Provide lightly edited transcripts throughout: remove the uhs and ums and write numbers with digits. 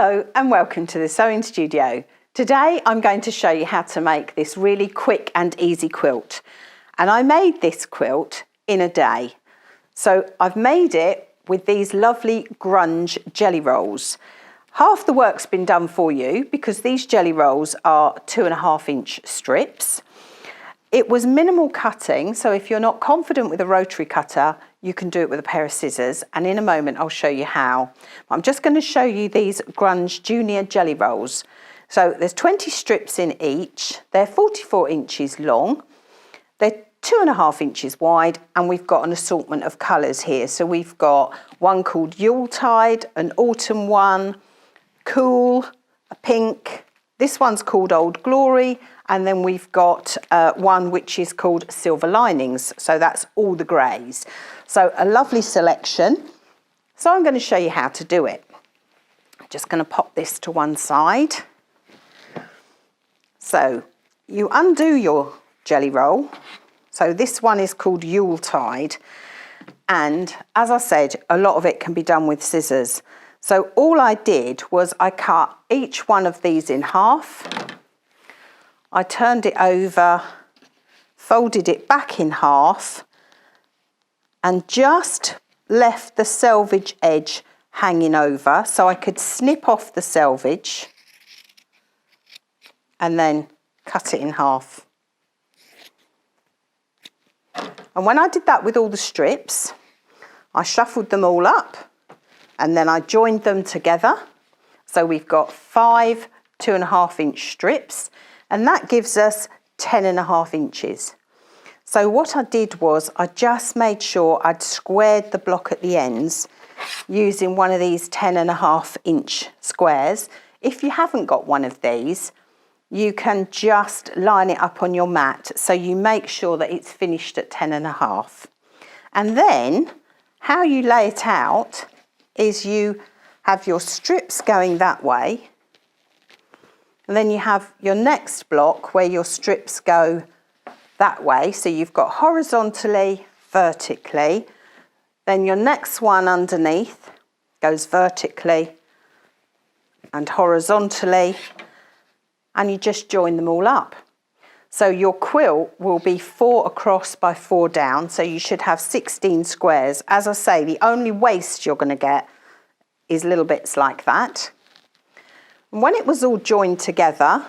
Hello and welcome to the Sewing Studio. Today I'm going to show you how to make this really quick and easy quilt. And I made this quilt in a day. So I've made it with these lovely Grunge Jelly Rolls. Half the work's been done for you because these jelly rolls are 2.5-inch strips. It was minimal cutting, so if you're not confident with a rotary cutter, you can do it with a pair of scissors, and in a moment I'll show you how. I'm just going to show you these Grunge Junior Jelly Rolls. So there's 20 strips in each, they're 44 inches long, they're 2.5 inches wide, and we've got an assortment of colours here. So we've got one called Yuletide, an autumn one, cool, a pink, this one's called Old Glory, and then we've got one which is called Silver Linings. So that's all the greys. So a lovely selection. So I'm going to show you how to do it. I'm just going to pop this to one side. So you undo your jelly roll. So this one is called Yuletide. And as I said, a lot of it can be done with scissors. So all I did was I cut each one of these in half. I turned it over, folded it back in half, and just left the selvage edge hanging over so I could snip off the selvage and then cut it in half. And when I did that with all the strips, I shuffled them all up and then I joined them together. So we've got 5 2.5-inch strips, and that gives us 10.5 inches. So what I did was I just made sure I'd squared the block at the ends using one of these 10.5-inch squares. If you haven't got one of these, you can just line it up on your mat so you make sure that it's finished at 10.5. And then how you lay it out is you have your strips going that way, and then you have your next block where your strips go that way. So you've got horizontally, vertically, then your next one underneath goes vertically and horizontally, and you just join them all up. So your quilt will be 4 across by 4 down, so you should have 16 squares. As I say, the only waste you're going to get is little bits like that. And when it was all joined together,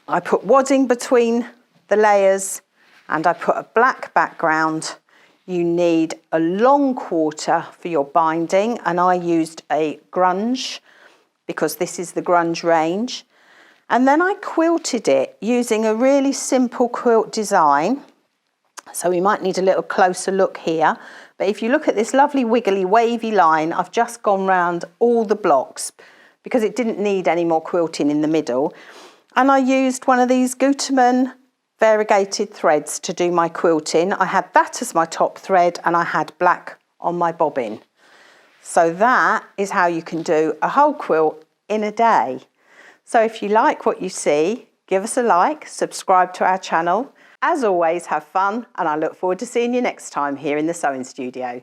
I put wadding between the layers and I put a black background. You need a long quarter for your binding, and I used a Grunge because this is the Grunge range. And then I quilted it using a really simple quilt design. So we might need a little closer look here. But if you look at this lovely wiggly wavy line, I've just gone round all the blocks because it didn't need any more quilting in the middle. And I used one of these Gutermann variegated threads to do my quilting. I had that as my top thread and I had black on my bobbin. So that is how you can do a whole quilt in a day. So if you like what you see, give us a like, subscribe to our channel. As always, have fun, and I look forward to seeing you next time here in the Sewing Studio.